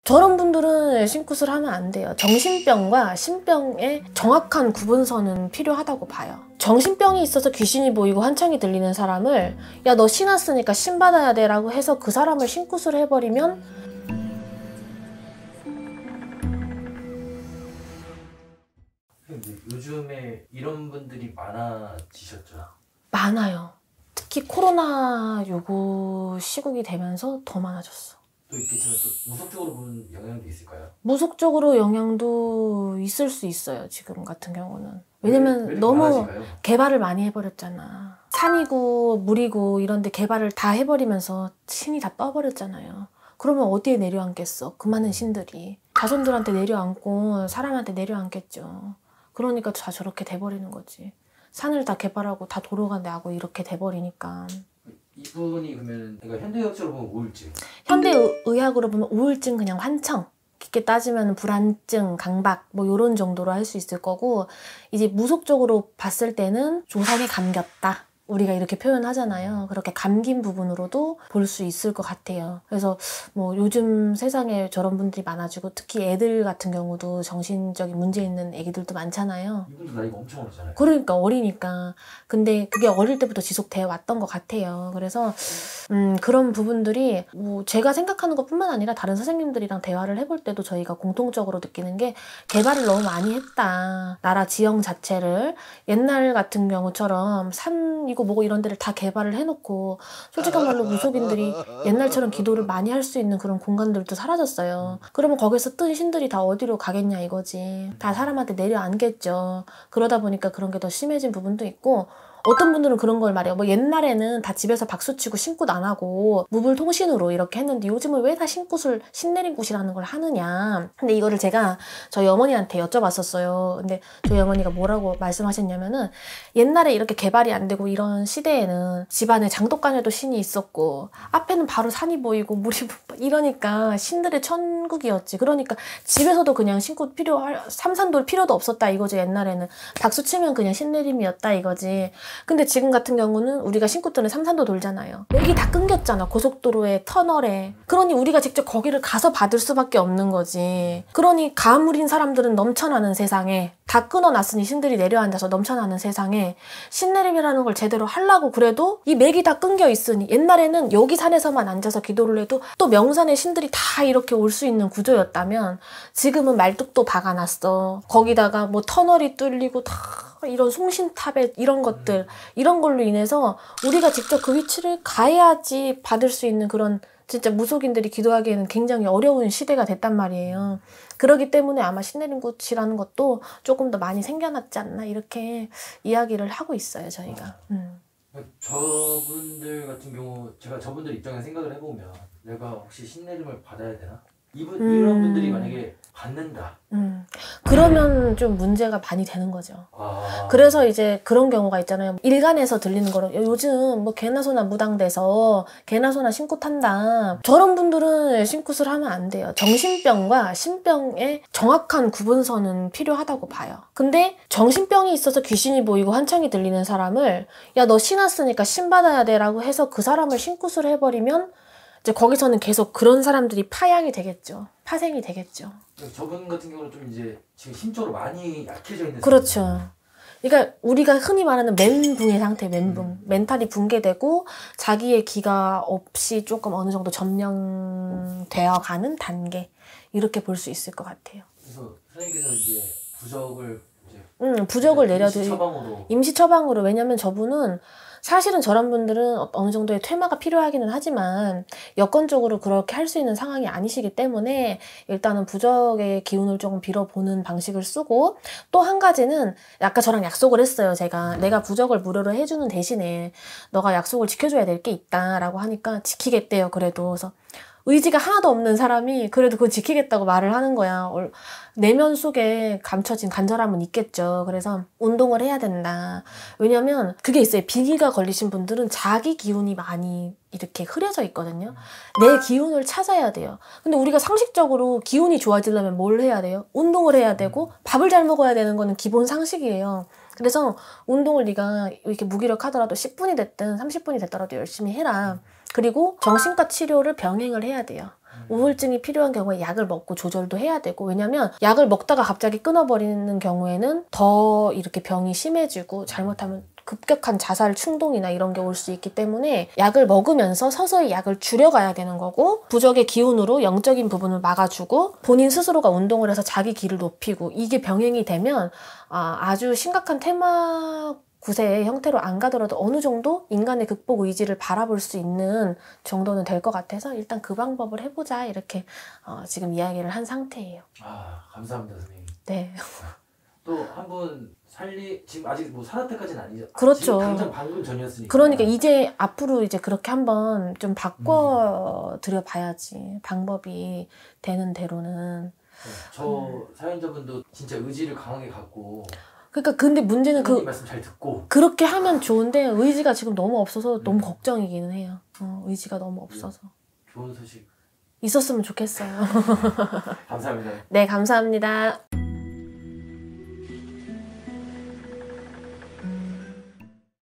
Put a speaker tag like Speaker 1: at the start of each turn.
Speaker 1: 저런 분들은 신굿을 하면 안 돼요. 정신병과 신병의 정확한 구분선은 필요하다고 봐요. 정신병이 있어서 귀신이 보이고 환청이 들리는 사람을 야, 너 신 왔으니까 신 받아야 돼 라고 해서 그 사람을 신굿을 해버리면
Speaker 2: 요즘에 이런 분들이 많아지셨죠?
Speaker 1: 많아요. 특히 코로나 요거 시국이 되면서 더 많아졌어.
Speaker 2: 또 있겠지만 또 무속적으로 보는 영향도 있을까요?
Speaker 1: 무속적으로 영향도 있을 수 있어요. 지금 같은 경우는. 왜냐면 너무
Speaker 2: 많아질까요?
Speaker 1: 개발을 많이 해버렸잖아. 산이고 물이고 이런 데 개발을 다 해버리면서 신이 다 떠버렸잖아요. 그러면 어디에 내려앉겠어? 그 많은 신들이. 자손들한테 내려앉고 사람한테 내려앉겠죠. 그러니까 다 저렇게 돼버리는 거지. 산을 다 개발하고 다 도로가 나고 이렇게 돼버리니까.
Speaker 2: 이분이 그러면 내가 현대의학적으로 보면 우울증.
Speaker 1: 현대의학으로 보면 우울증 그냥 환청. 깊게 따지면 불안증, 강박 뭐 이런 정도로 할 수 있을 거고, 이제 무속적으로 봤을 때는 조상에 감겼다. 우리가 이렇게 표현하잖아요. 그렇게 감긴 부분으로도 볼 수 있을 것 같아요. 그래서 뭐 요즘 세상에 저런 분들이 많아지고, 특히 애들 같은 경우도 정신적인 문제 있는 애기들도 많잖아요.
Speaker 2: 이분도 나이가 엄청 어리잖아요.
Speaker 1: 그러니까 어리니까. 근데 그게 어릴 때부터 지속되어 왔던 것 같아요. 그래서 그런 부분들이 뭐 제가 생각하는 것뿐만 아니라 다른 선생님들이랑 대화를 해볼 때도 저희가 공통적으로 느끼는 게, 개발을 너무 많이 했다. 나라 지형 자체를 옛날 같은 경우처럼 산이고 뭐고 이런 데를 다 개발을 해놓고, 솔직한 말로 무속인들이 옛날처럼 기도를 많이 할 수 있는 그런 공간들도 사라졌어요. 그러면 거기서 뜬 신들이 다 어디로 가겠냐 이거지. 다 사람한테 내려앉겠죠. 그러다 보니까 그런 게 더 심해진 부분도 있고, 어떤 분들은 그런 걸 말해요. 뭐 옛날에는 다 집에서 박수치고 신굿 안 하고 무불통신으로 이렇게 했는데 요즘은 왜 다 신굿을, 신내림굿이라는 걸 하느냐. 근데 이거를 제가 저희 어머니한테 여쭤봤었어요. 근데 저희 어머니가 뭐라고 말씀하셨냐면은, 옛날에 이렇게 개발이 안 되고 이런 시대에는 집안에 장독간에도 신이 있었고 앞에는 바로 산이 보이고 물이 이러니까 신들의 천국이었지. 그러니까 집에서도 그냥 신굿 삼산돌 필요도 없었다 이거지. 옛날에는 박수치면 그냥 신내림이었다 이거지. 근데 지금 같은 경우는 우리가 신굿들은 삼산도 돌잖아요. 여기 다 끊겼잖아. 고속도로에, 터널에. 그러니 우리가 직접 거기를 가서 받을 수밖에 없는 거지. 그러니 가물인 사람들은 넘쳐나는 세상에, 다 끊어놨으니 신들이 내려앉아서 넘쳐나는 세상에 신내림이라는 걸 제대로 하려고 그래도 이 맥이 다 끊겨 있으니, 옛날에는 여기 산에서만 앉아서 기도를 해도 또 명산의 신들이 다 이렇게 올 수 있는 구조였다면, 지금은 말뚝도 박아놨어. 거기다가 뭐 터널이 뚫리고 다 이런 송신탑에 이런 것들, 이런 걸로 인해서 우리가 직접 그 위치를 가야지 받을 수 있는 그런, 진짜 무속인들이 기도하기에는 굉장히 어려운 시대가 됐단 말이에요. 그렇기 때문에 아마 신내림굿이라는 것도 조금 더 많이 생겨났지 않나 이렇게 이야기를 하고 있어요, 저희가.
Speaker 2: 저분들 같은 경우, 제가 저분들 입장에 생각을 해보면 내가 혹시 신내림을 받아야 되나? 이런 분들이 만약에 받는다.
Speaker 1: 그러면 좀 문제가 많이 되는 거죠. 그래서 이제 그런 경우가 있잖아요. 일간에서 들리는 거로, 요즘 뭐 개나 소나 무당돼서 개나 소나 신굿 한다. 저런 분들은 신굿을 하면 안 돼요. 정신병과 신병의 정확한 구분선은 필요하다고 봐요. 근데 정신병이 있어서 귀신이 보이고 환청이 들리는 사람을 야, 너 신 왔으니까 신 받아야 돼 라고 해서 그 사람을 신굿을 해버리면, 이제 거기서는 계속 그런 사람들이 파양이 되겠죠. 파생이 되겠죠.
Speaker 2: 저분 같은 경우는 좀 이제 지금 심적으로 많이 약해져 있는.
Speaker 1: 그렇죠. 그러니까 우리가 흔히 말하는 멘붕의 상태, 멘붕. 멘탈이 붕괴되고 자기의 기가 없이 조금 어느 정도 점령되어 가는 단계. 이렇게 볼 수 있을 것 같아요.
Speaker 2: 그래서 선생님께서 이제 부적을
Speaker 1: 부적을 내려도
Speaker 2: 임시처방으로.
Speaker 1: 임시처방으로. 왜냐면 저분은 사실은 저런 분들은 어느 정도의 퇴마가 필요하기는 하지만 여건적으로 그렇게 할 수 있는 상황이 아니시기 때문에 일단은 부적의 기운을 조금 빌어보는 방식을 쓰고, 또 한 가지는 아까 저랑 약속을 했어요. 내가 부적을 무료로 해주는 대신에 너가 약속을 지켜줘야 될 게 있다라고 하니까 지키겠대요. 그래서 의지가 하나도 없는 사람이 그래도 그거 지키겠다고 말을 하는 거야. 내면 속에 감춰진 간절함은 있겠죠. 그래서 운동을 해야 된다. 왜냐면 그게 있어요. 비기가 걸리신 분들은 자기 기운이 많이 이렇게 흐려져 있거든요. 내 기운을 찾아야 돼요. 근데 우리가 상식적으로 기운이 좋아지려면 뭘 해야 돼요? 운동을 해야 되고 밥을 잘 먹어야 되는 거는 기본 상식이에요. 그래서 운동을 네가 이렇게 무기력하더라도 10분이 됐든 30분이 됐더라도 열심히 해라. 그리고 정신과 치료를 병행을 해야 돼요. 우울증이 필요한 경우에 약을 먹고 조절도 해야 되고, 왜냐면 약을 먹다가 갑자기 끊어버리는 경우에는 더 이렇게 병이 심해지고 잘못하면 급격한 자살 충동이나 이런 게 올 수 있기 때문에 약을 먹으면서 서서히 약을 줄여가야 되는 거고, 부적의 기운으로 영적인 부분을 막아주고 본인 스스로가 운동을 해서 자기 기를 높이고, 이게 병행이 되면 아주 심각한 테마 구세의 형태로 안 가더라도 어느 정도 인간의 극복 의지를 바라볼 수 있는 정도는 될 것 같아서 일단 그 방법을 해보자, 이렇게 지금 이야기를 한 상태예요.
Speaker 2: 감사합니다, 선생님.
Speaker 1: 네.
Speaker 2: 또 한 분 지금 아직 뭐 살았 때까지는 아니죠.
Speaker 1: 그렇죠.
Speaker 2: 지금 당장 방금 전이었으니까.
Speaker 1: 그러니까 이제 앞으로 이제 그렇게 한번 좀 바꿔 드려 봐야지, 방법이 되는 대로는.
Speaker 2: 저 사연자분도 진짜 의지를 강하게 갖고.
Speaker 1: 그러니까 근데 문제는
Speaker 2: 말씀 잘 듣고
Speaker 1: 그렇게 하면 좋은데 의지가 지금 너무 없어서 너무 걱정이기는 해요. 의지가 너무 없어서.
Speaker 2: 좋은 소식
Speaker 1: 있었으면 좋겠어요.
Speaker 2: 감사합니다.
Speaker 1: 네, 감사합니다.